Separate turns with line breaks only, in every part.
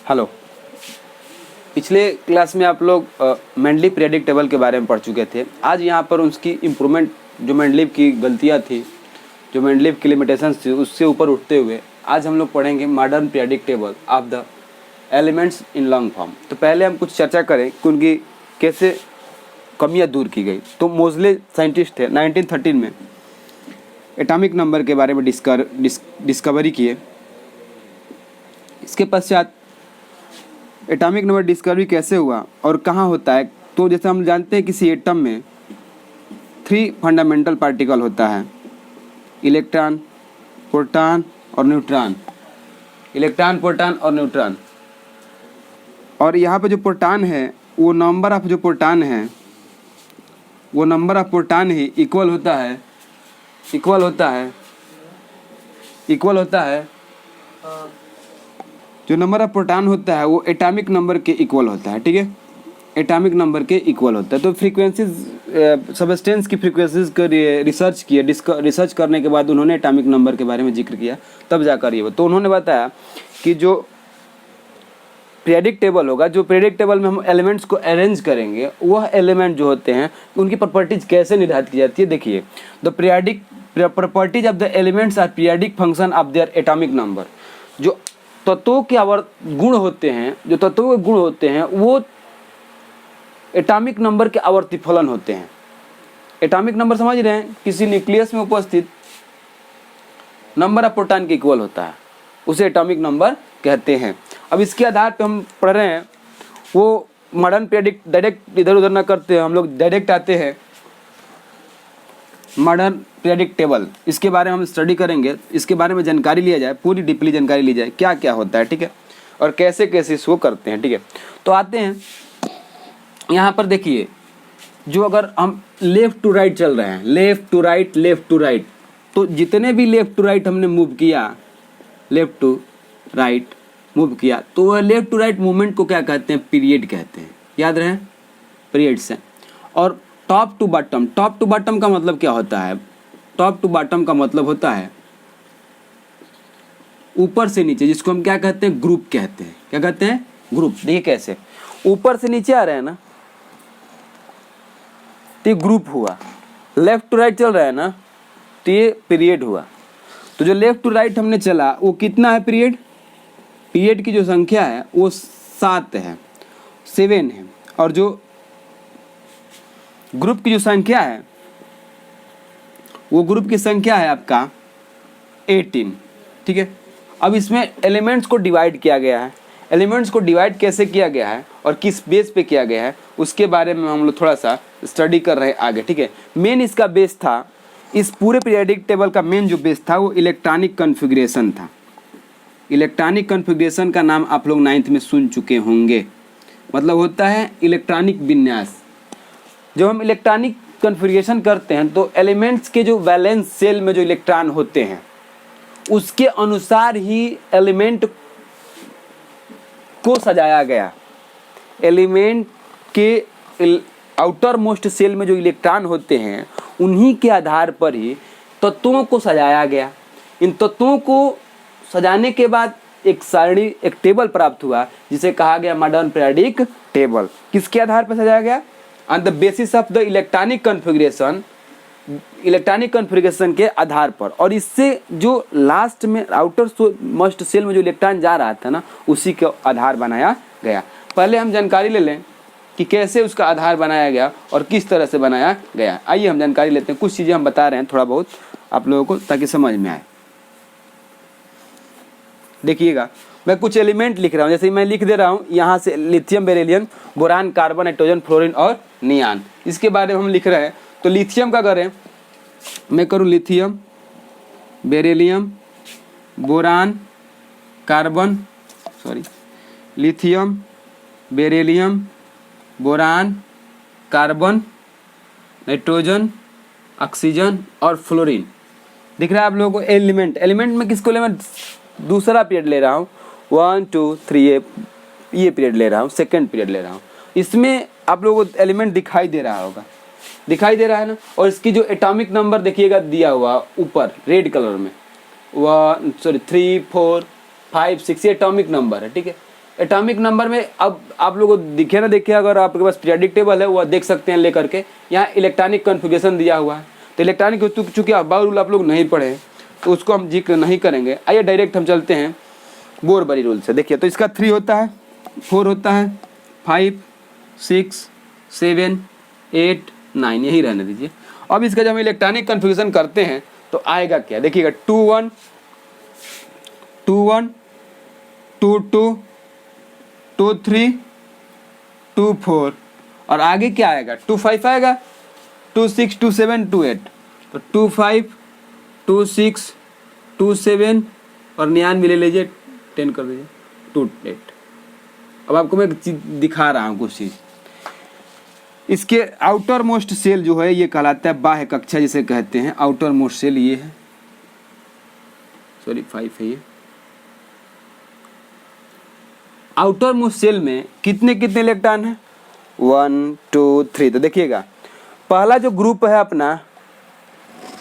Hello. पिछले class में आप लोग मेंडलीव पीरियोडिक टेबल के बारे में पढ़ चुके थे। आज यहाँ पर उसकी इम्प्रूवमेंट, जो मेंडलीव की गलतियाँ थी, जो मेंडलीव की लिमिटेशंस थी, उससे ऊपर उठते हुए आज हम लोग पढ़ेंगे modern periodic table of the elements in long form. तो पहले हम कुछ चर्चा करें कि उनकी कैसे कमियाँ दूर की गई। तो मोज़ले साइंटिस्ट थे, 1913 में एटॉमिक नंबर के बारे में डिस्कवरी किए। इसके पश्चात एटॉमिक नंबर डिस्कवरी कैसे हुआ और कहाँ होता है, तो जैसे हम जानते हैं किसी एटम में 3 फंडामेंटल पार्टिकल होता है, इलेक्ट्रॉन, प्रोटॉन और न्यूट्रॉन। इलेक्ट्रॉन, प्रोटॉन और न्यूट्रॉन। और यहाँ पे जो प्रोटॉन है, वो नंबर ऑफ जो प्रोटॉन है, वो number of proton he equal होता है जो नंबर ऑफ प्रोटॉन होता है वो एटॉमिक नंबर के इक्वल होता है। ठीक है, एटॉमिक नंबर के इक्वल होता है। तो फ्रीक्वेंसीज, सबस्टेंस की फ्रीक्वेंसीज को रिसर्च करने के बाद उन्होंने एटॉमिक नंबर के बारे में जिक्र किया, तब जाकर ये। तो उन्होंने बताया कि जो पीरियोडिक टेबल होगा, जो पीरियोडिक टेबल में हम एलिमेंट्स को अरेंज करेंगे, वह एलिमेंट जो होते हैं उनकी प्रॉपर्टीज कैसे निर्धारित की जाती है। देखिए, the periodic properties of the elements are periodic function of their atomic number. जो तत्वों के गुण होते हैं, वो एटॉमिक नंबर के आवर्ती फलन होते हैं। एटॉमिक नंबर समझ रहे हैं, किसी न्यूक्लियस में उपस्थित नंबर ऑफ प्रोटॉन के इक्वल होता है, उसे एटॉमिक नंबर कहते हैं। अब इसके आधार पे हम पढ़ रहे हैं, वो मॉडर्न पीरियोडिक, डायरेक्ट इधर उधर ना करते हैं, हम लोग डायरेक्ट आते हैं मॉडर्न पीरियोडिक टेबल। इसके बारे में हम स्टडी करेंगे, इसके बारे में जानकारी लिया जाए, पूरी डीपली जानकारी ली जाए, क्या क्या होता है। ठीक है, और कैसे कैसे इसको करते हैं। ठीक है, तो आते हैं यहाँ पर। देखिए, जो अगर हम लेफ्ट टू राइट चल रहे हैं, लेफ्ट टू राइट, तो जितने भी लेफ्ट टू राइट हमने मूव किया, लेफ्ट टू राइट मूव किया, तो वह लेफ्ट टू राइट मूवमेंट को क्या कहते हैं? पीरियड कहते हैं। याद रहे, पीरियड से। और टॉप टू बॉटम का मतलब क्या होता है? टॉप टू बॉटम का मतलब होता है ऊपर से नीचे, जिसको हम क्या कहते हैं? ग्रुप कहते हैं। क्या कहते हैं? ग्रुप। देखिए कैसे ऊपर से नीचे आ रहे हैं ना, तो ये ग्रुप हुआ। लेफ्ट टू राइट चल रहा है ना, तो ये पीरियड हुआ। तो जो लेफ्ट टू राइट हमने चला, वो कितना है पीरियड? पीरियड की जो संख्या है वो 7 है, 7 है। और जो ग्रुप की जो संख्या है, वो ग्रुप की संख्या है आपका 18। ठीक है, अब इसमें एलिमेंट्स को डिवाइड किया गया है। एलिमेंट्स को डिवाइड कैसे किया गया है और किस बेस पे किया गया है, उसके बारे में हम लोग थोड़ा सा स्टडी कर रहे हैं आगे। ठीक है, मेन इसका बेस था, इस पूरे पीरियोडिक टेबल का मेन जो बेस था वो इलेक्ट्रॉनिक कॉन्फ़िगरेशन था। इलेक्ट्रॉनिक कॉन्फ़िगरेशन का नाम आप लोग 9th में सुन चुके होंगे। मतलब होता है इलेक्ट्रॉनिक विन्यास। जब हम इलेक्ट्रॉनिक कॉन्फ़िगरेशन करते हैं, तो एलिमेंट्स के जो वैलेंस सेल में जो इलेक्ट्रॉन होते हैं, उसके अनुसार ही एलिमेंट को सजाया गया। एलिमेंट के आउटर मोस्ट सेल में जो इलेक्ट्रॉन होते हैं, उन्हीं के आधार पर ही तत्वों को सजाया गया। इन तत्वों को सजाने के बाद एक सारणी, एक टेबल प्राप्त हुआ, जिसे कहा गया मॉडर्न पीरियोडिक टेबल। किसके आधार पर सजाया गया? On the basis of the electronic configuration के आधार पर। और इससे जो लास्ट में आउटर मोस्ट सेल में जो इलेक्ट्रॉन जा रहा था ना, उसी के आधार बनाया गया। पहले हम जानकारी ले लें कि कैसे उसका आधार बनाया गया और किस तरह से बनाया गया। आइए हम जानकारी लेते हैं। कुछ चीज़ें हम बता रहे हैं थोड़ा बहुत आप लोगों को, ताकि समझ में आए। देखिएगा, मैं कुछ एलिमेंट लिख रहा हूँ, जैसे मैं लिख दे रहा हूँ यहाँ से lithium, beryllium, boron, carbon, nitrogen, fluorine और नियान। इसके बारे में हम लिख रहे हैं। तो लिथियम का करें, मैं करूँ lithium, beryllium, boron, carbon, lithium, beryllium, boron, carbon, nitrogen, oxygen और फ्लोरीन। दिख रहा है आप लोगों को? एलिमेंट में किसको ले? मैं दूसरा पीरियड ले रहा हूँ, 1 2 3 ये पीरियड ले रहा हूँ, सेकंड पीरियड ले रहा हूँ। इसमें आप लोगों को एलिमेंट दिखाई दे रहा होगा, दिखाई दे रहा है ना। और इसकी जो एटॉमिक नंबर देखिएगा दिया हुआ ऊपर रेड कलर में, 3 4 5 6 ये एटॉमिक नंबर है। ठीक है, एटॉमिक नंबर में अब आप लोगों को दिखे ना दिखे, अगर आपके पास पीरियोडिक टेबल है वो देख सकते हैं लेकर के। यहाँ इलेक्ट्रॉनिक कॉन्फ़िगरेशन दिया हुआ है, तो इलेक्ट्रॉनिक चूँकि अबाउ रूल आप लोग नहीं पढ़े तो उसको हम जिक्र नहीं करेंगे। आइए डायरेक्ट हम चलते हैं बोरबरी रूल से। देखिए तो इसका 3 होता है, 4 होता है, 5, 6, 7, 8, 9, यही रहने दीजिए। अब इसका जब हम इलेक्ट्रॉनिक कन्फ्यूजन करते हैं तो आएगा क्या, देखिएगा 2 1 2 1 2 2 2 3 2 4 और आगे क्या आएगा 2 5 आएगा, 2 6 2 7 2 8। तो 2 5 2 6 2 7 और 9 मिले लीजिए, 10 कर दीजिए, 2 8। अब आपको मैं दिखा रहा हूँ कुछ चीज़। इसके आउटर मोस्ट सेल जो है ये कहलाता है बाह्य कक्षा जिसे कहते हैं। आउटर मोस्ट सेल ये है, सॉरी 5 है ये। आउटर मोस्ट सेल में कितने कितने इलेक्ट्रॉन हैं, 1 2 3। तो देखिएगा पहला जो ग्रुप है अपना,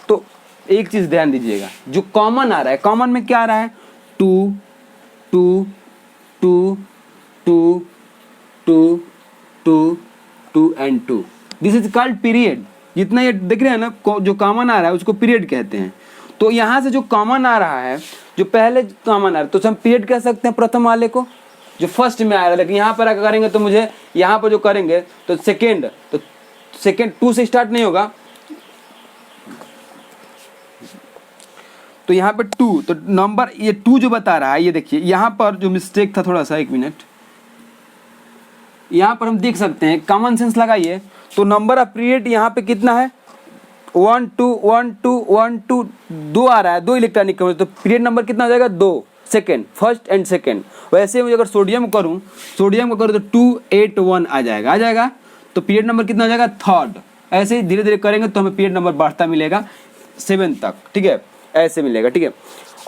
तो एक चीज़ ध्यान दीजिएगा, जो कॉमन आ रहा है, कॉमन में क्या आ रहा है 2 2 2 2 2 2 2 and 2। This is called period. जितना ये देख रहे हैं ना, जो कॉमन आ रहा है उसको पीरियड कहते हैं। तो यहाँ से जो कॉमन आ रहा है, जो पहले कॉमन आ रहा है, तो हम पीरियड कह सकते हैं प्रथम वाले को, जो फर्स्ट में आ रहा है। लेकिन यहाँ पर अगर करेंगे तो मुझे यहाँ पर जो करेंगे तो सेकेंड, तो सेकेंड 2 से स्टार्ट नहीं होगा, तो यहाँ पे 2, तो नंबर ये 2 जो बता रहा है, ये देखिए यहाँ पर जो मिस्टेक था थोड़ा सा, 1 मिनट, यहाँ पर हम देख सकते हैं, कॉमन सेंस लगाइए तो नंबर ऑफ पीरियड यहाँ पे कितना है 1 2 1 2 1 2, 2 आ रहा है, 2 इलेक्ट्रॉनिक कॉम्बिनेशन, तो पीरियड नंबर कितना हो जाएगा 2, सेकेंड, फर्स्ट एंड सेकेंड। वैसे मुझे अगर सोडियम करूँ, सोडियम को करूँ तो 2 8 1 आ जाएगा, तो पीरियड नंबर कितना हो जाएगा थर्ड। ऐसे ही धीरे धीरे करेंगे तो हमें पीरियड नंबर बढ़ता मिलेगा 7 तक, ठीक है, ऐसे मिलेगा, ठीक है।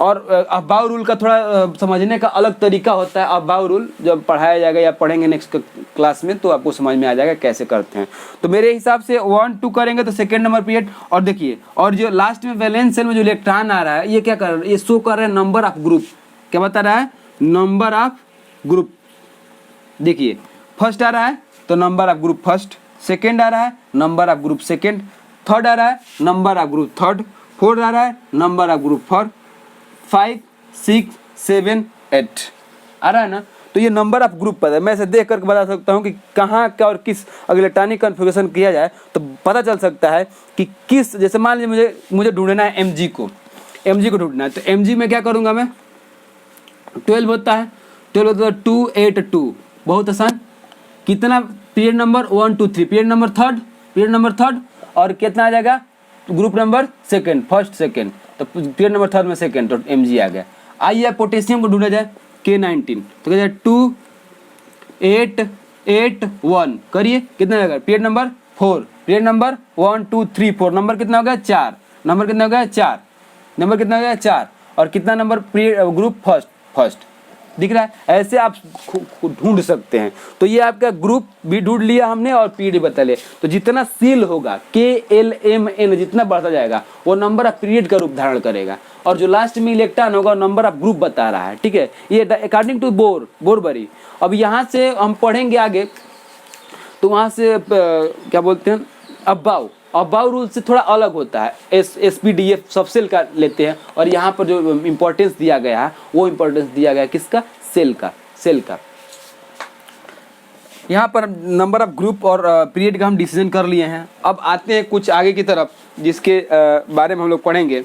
और अबाउ रूल का थोड़ा समझने का अलग तरीका होता है। अबाउ रूल जब पढ़ाया जाएगा या पढ़ेंगे नेक्स्ट क्लास में तो आपको समझ में आ जाएगा कैसे करते हैं। तो मेरे हिसाब से 1 2 करेंगे तो सेकेंड नंबर पीरियड। और देखिए, और जो लास्ट में वैलेंस सेल में जो इलेक्ट्रॉन आ रहा है, ये क्या कर रहा है, ये शो कर रहा है नंबर ऑफ ग्रुप। क्या बता रहा है, नंबर ऑफ ग्रुप। देखिए फर्स्ट आ रहा है तो number of group first, second आ रहा है number of group second, third आ रहा है number of group third, fourth आ रहा है नंबर ऑफ ग्रुप फोर, 5 6 7 8 आ रहा है ना। तो ये नंबर ऑफ ग्रुप पता है, मैं इसे देख करके बता सकता हूँ कि कहाँ क्या और किस, अगर इलेक्ट्रॉनिक कन्फिगरेशन किया जाए तो पता चल सकता है कि किस, जैसे मान लीजिए मुझे ढूंढना है mg को ढूंढना है, तो mg में क्या करूँगा मैं, 12 होता है, 12 होता है 2 8 2, बहुत आसान। कितना period number 1 2 3, period number third, और कितना आ जाएगा group number second, first second, तो पीरियड नंबर थर्ड में सेकेंड, तो mg आ गया। आइए पोटेशियम को ढूंढा जाए, K19, तो क्या जाए 2 8 8 1, करिए कितना जाएगा, period number 4, period number 1 2 3 4, number कितना हो गया 4, नंबर कितना हो गया 4, नंबर कितना हो गया 4, और कितना नंबर ग्रुप फर्स्ट दिख रहा है। ऐसे आप ढूंढ सकते हैं। तो ये आपका ग्रुप भी ढूंढ लिया हमने और पीरियड बता लिया। तो जितना सील होगा KLMN जितना बढ़ता जाएगा वो नंबर ऑफ पीरियड का रूप धारण करेगा, और जो लास्ट में इलेक्ट्रॉन होगा नंबर ऑफ ग्रुप बता रहा है, ठीक है। ये अकॉर्डिंग टू बोरबरी। अब यहाँ से हम पढ़ेंगे आगे, तो वहाँ से क्या बोलते हैं, अबाउ रूल से थोड़ा अलग होता है। SPDF सब सेल का लेते हैं, और यहाँ पर जो इम्पोर्टेंस दिया गया है वो इम्पोर्टेंस दिया गया है किसका, सेल का। यहाँ पर नंबर ऑफ ग्रुप और पीरियड का हम डिसीजन कर लिए हैं। अब आते हैं कुछ आगे की तरफ जिसके बारे में हम लोग पढ़ेंगे।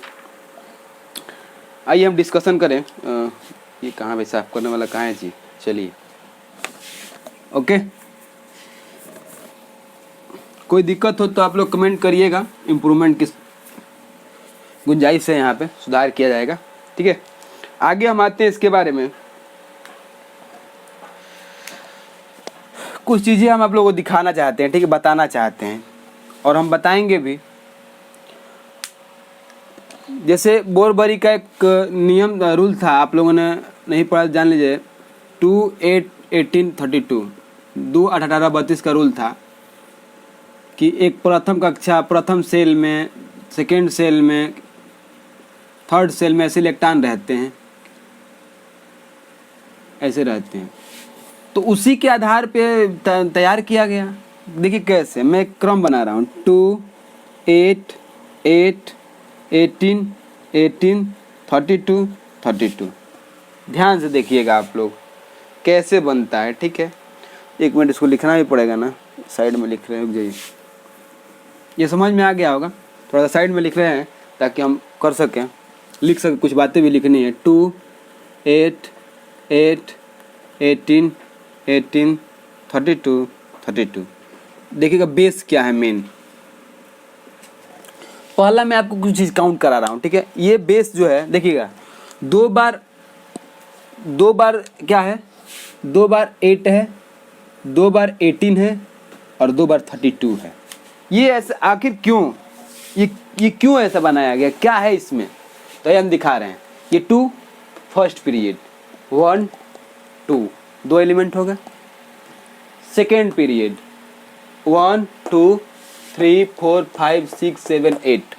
आइए हम डिस्कशन करें। ये कहाँ भाई साफ करने वाला कहाँ है जी, चलिए ओके। कोई दिक्कत हो तो आप लोग कमेंट करिएगा, इम्प्रूवमेंट की गुंजाइश है, यहाँ पे सुधार किया जाएगा, ठीक है। आगे हम आते हैं इसके बारे में, कुछ चीज़ें हम आप लोगों को दिखाना चाहते हैं, ठीक है, बताना चाहते हैं, और हम बताएंगे भी। जैसे बोरबरी का एक नियम रूल था, आप लोगों ने नहीं पढ़ा जान लीजिए, 2 8 18 32 2 8 18 32 का रूल था कि एक प्रथम सेल में, सेकेंड सेल में, थर्ड सेल में ऐसे इलेक्ट्रॉन रहते हैं, ऐसे रहते हैं। तो उसी के आधार पे तैयार किया गया। देखिए कैसे मैं क्रम बना रहा हूँ, 2 8 8 18 18 32 32। ध्यान से देखिएगा आप लोग कैसे बनता है, ठीक है। एक मिनट इसको लिखना भी पड़ेगा ना, साइड में लिख रहे हैं, रुक जाइए। ये समझ में आ गया होगा, थोड़ा सा साइड में लिख रहे हैं ताकि हम कर सकें, लिख सकें, कुछ बातें भी लिखनी है। 2 8 8 18 18 32 32। देखिएगा बेस क्या है मेन। पहला मैं आपको कुछ चीज़ काउंट करा रहा हूँ, ठीक है। ये बेस जो है देखिएगा, दो बार क्या है, 2 बार 8 है, 2 बार 18 है और 2 बार 32 है। ये ऐसे आखिर क्यों, ये क्यों ऐसा बनाया गया, क्या है इसमें, तो ये हम दिखा रहे हैं। ये 2 फर्स्ट पीरियड, 1 2 2 एलिमेंट हो गए। सेकेंड पीरियड 1 2 3 4 5 6 7 8,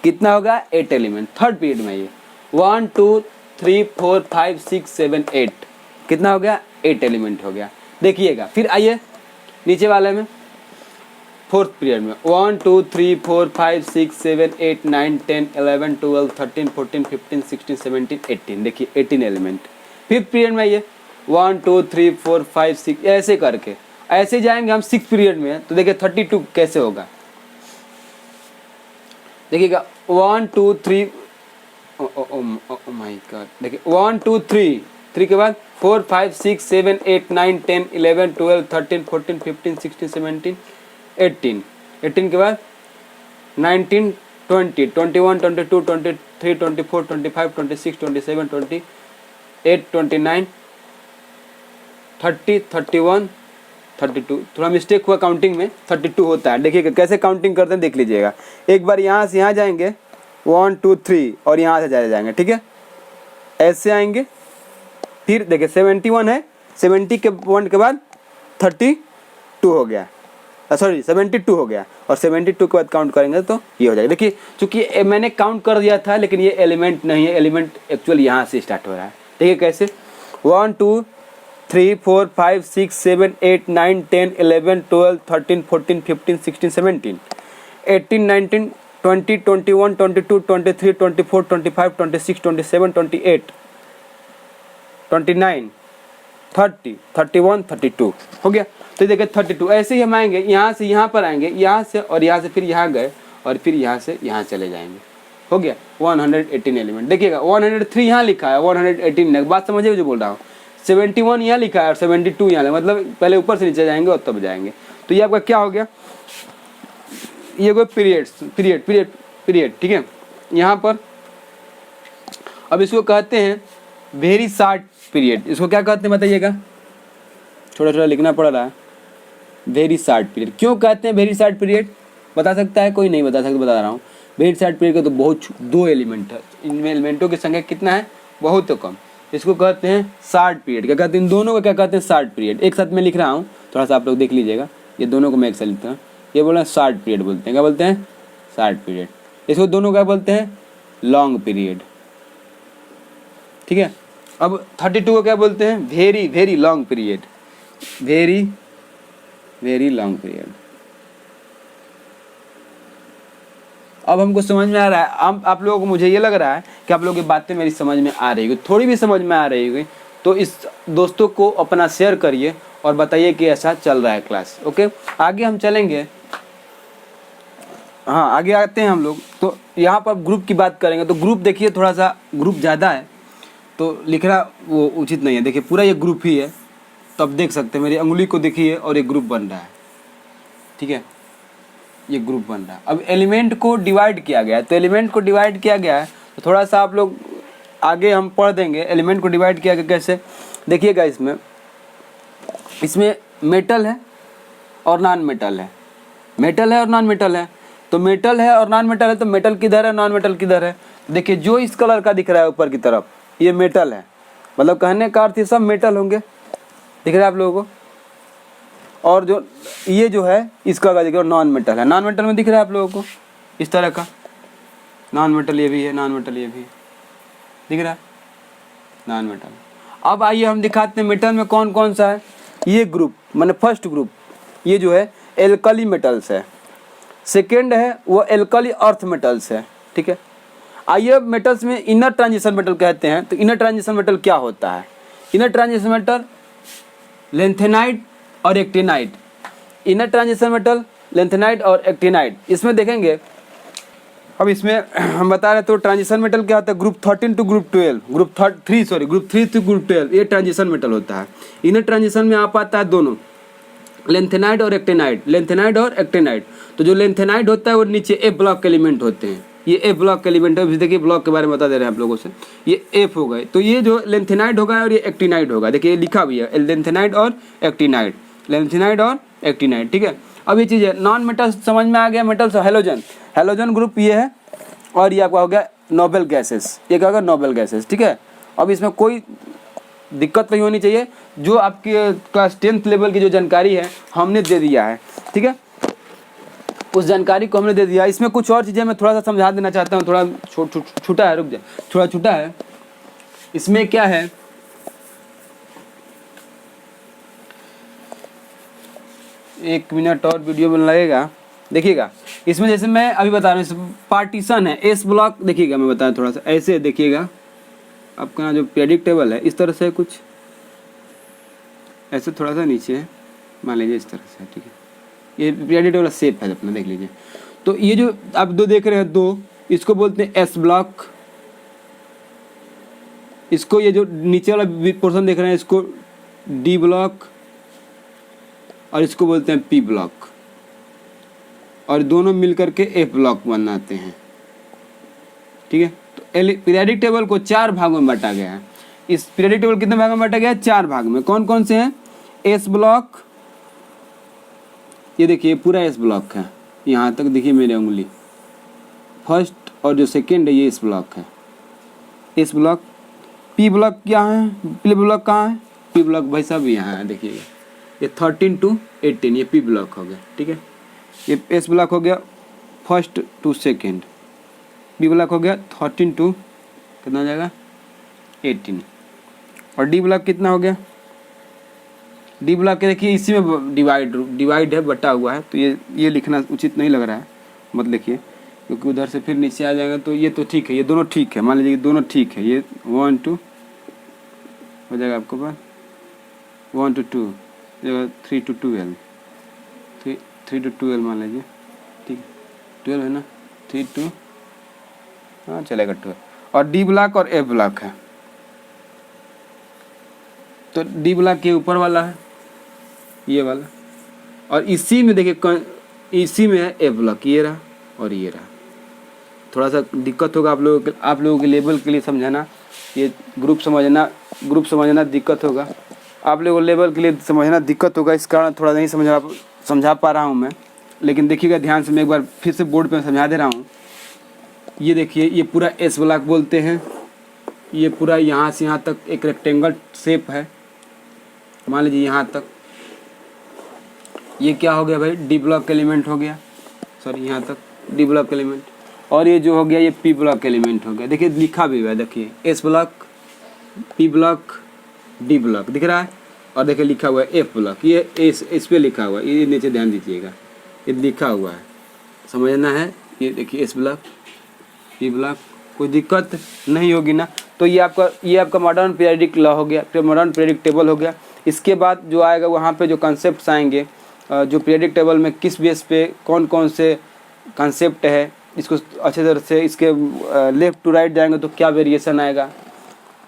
कितना होगा, 8 एलिमेंट। थर्ड पीरियड में ये 1 2 3 4 5 6 7 8, कितना हो गया, 8 एलिमेंट हो गया। देखिएगा फिर आइए नीचे वाले में, फोर्थ पीरियड में 1 2 3 4 5 6 7 8 9 10 11 12 13 14 15 16 17 18, देखिए 18 एलिमेंट। फिफ्थ पीरियड में ये 1 2 3 4 5 6, ऐसे करके ऐसे जाएंगे हम सिक्स पीरियड में, तो देखिए 32 कैसे होगा। देखिएगा 1 2 3, ओ माय गॉड, देखिए 1 2 3 3 के बाद 4 5 6 7 8 9 10 11 12 13 14 15 16 17 18, 18 के बाद 19 20 21 22 23 24 25 26 27 28 29 30 31 32। थोड़ा मिस्टेक हुआ काउंटिंग में, 32 होता है। देखिएगा कैसे काउंटिंग करते हैं, देख लीजिएगा। एक बार यहाँ से यहाँ जाएंगे 1 2 3 और यहाँ से जाएंगे, ठीक है, ऐसे आएंगे। फिर देखिए 71 है, 70 के 1 के बाद 32 हो गया, सॉरी 72 हो गया, और 72 के बाद काउंट करेंगे तो ये हो जाएगा। देखिए चूंकि मैंने काउंट कर दिया था, लेकिन ये एलिमेंट नहीं है, एलिमेंट एक्चुअल यहाँ से स्टार्ट हो रहा है। देखिए कैसे 1 2 3 4 5 6 7 8 9 10 11 12 13 14 15 16 17 18 19 20 21 22 23 24 25 26 27 28 29 30 31 32 हो गया। तो देखिए 32, ऐसे ही हम आएंगे, यहाँ से यहाँ पर आएंगे, यहाँ से और यहाँ से फिर यहाँ गए, और फिर यहाँ से यहाँ चले जाएंगे। हो गया 118 एलिमेंट। देखिएगा 103 यहाँ लिखा है, 118 बात समझिए जो बोल रहा हूँ। 71 यहाँ लिखा है और 72 यहाँ, मतलब पहले ऊपर से नीचे जाएंगे और तब जाएंगे। तो ये आपका क्या हो गया, ये कोई पीरियड, ठीक है। यहाँ पर अब इसको कहते हैं वेरी शॉर्ट पीरियड। इसको क्या कहते हैं बताइएगा, थोड़ा थोड़ा लिखना पड़ रहा है। वेरी शॉर्ट पीरियड क्यों कहते हैं वेरी शॉर्ट पीरियड, बता सकता है कोई, नहीं बता सकता, बता रहा हूँ। वेरी शॉर्ट पीरियड का तो बहुत 2 एलिमेंट है, इनमें एलिमेंटों की संख्या कितना है, बहुत तो कम। इसको कहते हैं शॉर्ट पीरियड। क्या कहते हैं, इन दोनों को क्या कहते हैं, शॉर्ट पीरियड। एक साथ में लिख रहा हूँ, थोड़ा सा आप लोग देख लीजिएगा। ये दोनों को मैं एक साथ लिखता हूँ। ये बोल रहे हैं शॉर्ट पीरियड बोलते हैं, क्या बोलते हैं, शॉर्ट पीरियड। इसको दोनों क्या बोलते हैं, लॉन्ग पीरियड, ठीक है। अब 32 को क्या बोलते हैं, very long period, very long period. अब हमको समझ में आ रहा है, आप लोगों को, मुझे ये लग रहा है कि आप लोगों की बातें मेरी समझ में आ रही होगी, थोड़ी भी समझ में आ रही होगी। तो इस दोस्तों को अपना शेयर करिए और बताइए कि ऐसा चल रहा है क्लास। ओके, आगे हम चलेंगे। हाँ, आगे आते हैं हम लोग। तो यहाँ पर ग्रुप की बात करेंगे। तो ग्रुप देखिए, थोड़ा सा ग्रुप ज़्यादा है तो लिखना वो उचित नहीं है। देखिए पूरा ये ग्रुप ही है, तो आप देख सकते हैं मेरी अंगुली को देखिए, और एक ग्रुप बन रहा है, ठीक है, ये ग्रुप बन रहा है। अब एलिमेंट को डिवाइड किया गया है, तो एलिमेंट को डिवाइड किया गया है तो थोड़ा सा आप लोग आगे हम पढ़ देंगे। एलिमेंट को डिवाइड किया गया कैसे, देखिएगा। इसमें मेटल है और नॉन मेटल है, मेटल है और नॉन मेटल है। तो मेटल है और नॉन मेटल है, तो मेटल किधर है, नॉन मेटल किधर है। देखिए जो इस कलर का दिख रहा है ऊपर की तरफ, ये मेटल है, मतलब कहने का अर्थ ये सब मेटल होंगे, दिख रहा है आप लोगों को। और जो ये जो है इसका क्या दिख रहा है, नॉन मेटल है। नॉन मेटल में दिख रहा है आप लोगों को इस तरह का, नॉन मेटल ये भी है, नॉन मेटल ये भी है, दिख रहा है नॉन मेटल। अब आइए हम दिखाते हैं मेटल में कौन कौन सा है। ये ग्रुप माने फर्स्ट ग्रुप ये जो है एल्कली मेटल्स है, सेकेंड है वो एल्कली अर्थ मेटल्स है, ठीक है। आइए मेटल्स में इनर ट्रांजिशन मेटल कहते हैं, तो इनर ट्रांजिशन मेटल क्या होता है? इनर ट्रांजिशन मेटल लेंथेनाइट और actinide, inner transition metal lanthanide और एक्टिनाइट। इसमें देखेंगे अब इसमें हम बता रहे तो ट्रांजिशन मेटल क्या होता है, group 13 to group 12, group 3 to group 12 ये ट्रांजिशन मेटल होता है। इनर ट्रांजिशन में आप आता है दोनों लेंथेनाइट और एक्टिनाइट, लेंथेनाइट और एक्टिनाइट। तो जो लेंथेनाइट होता है वो नीचे एफ ब्लॉक के एलिमेंट होते हैं, ये एफ ब्लॉक के एलिमेंट है। देखिए ब्लॉक के बारे में बता दे रहे हैं आप लोगों से, ये एफ हो गए। तो ये जो लेंथेनाइट होगा और ये एक्टिनाइट होगा, देखिए ये लिखा भी है लेंथेनाइट और एक्टिनाइट, लेंथेनाइट और एक्टिनाइट, ठीक है। अब ये चीज़ है नॉन मेटल्स समझ में आ गया, मेटल्स हेलोजन, हेलोजन ग्रुप ये है, और ये आपका हो गया नोबल गैसेस, ये क्या होगा नोबल गैसेस, ठीक है। अब इसमें कोई दिक्कत नहीं होनी चाहिए, जो आपके क्लास 10th लेवल की जो जानकारी है हमने दे दिया है, ठीक है, उस जानकारी को हमने दे दिया। इसमें कुछ और चीज़ें मैं थोड़ा सा समझा देना चाहता हूँ, थोड़ा छोटा है, रुक जाए, थोड़ा छोटा है। इसमें क्या है, एक मिनट और वीडियो में लगेगा, देखिएगा। इसमें जैसे मैं अभी बता रहा हूँ पार्टीशन है, एस ब्लॉक, देखिएगा मैं बता थोड़ा सा ऐसे देखिएगा, आपका जो पीरियडिक टेबल है इस तरह से कुछ ऐसे थोड़ा सा नीचे है, मान लीजिए इस तरह से, ठीक है। ये पीरियडिक टेबल शेप है अपना, देख लीजिए। तो ये जो आप दो देख रहे हैं दो, इसको बोलते हैं एस ब्लॉक, इसको ये जो नीचे वाला पोर्शन देख रहे हैं इसको डी ब्लॉक, और इसको बोलते हैं पी ब्लॉक, और दोनों मिलकर के एफ ब्लॉक बनाते हैं, ठीक है। तो पीरियडिक टेबल को 4 भागों में बांटा गया है। इस पीरियडिक टेबल कितने भागों में बांटा गया है? 4 भाग में। कौन कौन से हैं? एस ब्लॉक, ये देखिए पूरा एस ब्लॉक है, यहाँ तक देखिए मेरी उंगली, फर्स्ट और जो सेकेंड है ये एस ब्लॉक है, एस ब्लॉक। पी ब्लॉक क्या है? पी ब्लॉक कहाँ है? पी ब्लॉक भाई साहब यहाँ है, देखिएगा ये 13 टू 18 ये पी ब्लॉक हो गया, ठीक है। ये एस ब्लॉक हो गया first to second, P block हो गया 13 टू कितना हो जाएगा 18, और डी ब्लॉक कितना हो गया? डी ब्लॉक के देखिए इसी में डिवाइड है, बटा हुआ है, तो ये लिखना उचित नहीं लग रहा है, मत लिखिए, क्योंकि उधर से फिर नीचे आ जाएगा। तो ये तो ठीक है, ये दोनों ठीक है, मान लीजिए दोनों ठीक है, ये 1 2 हो जाएगा आपको पास 1 to 2 जगह 3 to 12, 3 to 12 मान लीजिए, ठीक है 12 है ना, 3 to हाँ चलेगा 12, और डी ब्लॉक और एफ ब्लॉक है। तो डी ब्लॉक ये ऊपर वाला है, ये वाला, और इसी में देखिए इसी में है एफ ब्लॉक, ये रहा और ये रहा। थोड़ा सा दिक्कत होगा आप लोगों के लेवल के लिए समझाना, ये ग्रुप समझना दिक्कत होगा, आप लोगों को लेवल के लिए समझना दिक्कत होगा, इस कारण थोड़ा नहीं समझा पा रहा हूँ मैं। लेकिन देखिएगा ध्यान से, मैं एक बार फिर से बोर्ड पे समझा दे रहा हूँ। ये देखिए ये पूरा एस ब्लॉक बोलते हैं, ये पूरा यहाँ से यहाँ तक एक रेक्टेंगल शेप है, मान लीजिए यहाँ तक, ये क्या हो गया भाई? डी ब्लॉक एलिमेंट हो गया, सॉरी यहाँ तक डी ब्लॉक एलिमेंट, और ये जो हो गया ये पी ब्लॉक एलिमेंट हो गया। देखिए लिखा भी हुआ है, देखिए S block, P block, D block दिख रहा है, और देखिए लिखा हुआ है एफ ब्लॉक, ये इस पे लिखा हुआ है, ये नीचे ध्यान दीजिएगा, ये लिखा हुआ है, समझना है। ये देखिए एस ब्लॉक, पी ब्लॉक, कोई दिक्कत नहीं होगी ना। तो ये आपका मॉडर्न पीरियडिक लॉ हो गया, फिर मॉडर्न पीरियडिक टेबल हो गया। इसके बाद जो आएगा वहाँ पे जो कॉन्सेप्ट्स आएंगे, जो पीरियडिक टेबल में किस बेस पे कौन कौन से कॉन्सेप्ट है, इसको अच्छे तरह से इसके लेफ़्ट टू राइट जाएंगे तो क्या वेरिएशन आएगा,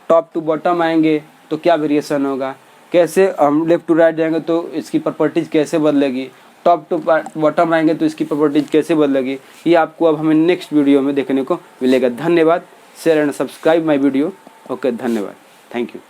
टॉप टू बॉटम आएंगे तो क्या वेरिएशन होगा, कैसे हम लेफ़्ट टू राइट जाएंगे तो इसकी प्रॉपर्टीज़ कैसे बदलेगी, टॉप टू बॉटम आएंगे तो इसकी प्रॉपर्टीज़ कैसे बदलेगी, ये आपको अब हमें नेक्स्ट वीडियो में देखने को मिलेगा। धन्यवाद, share and subscribe my video. Okay, धन्यवाद, थैंक यू।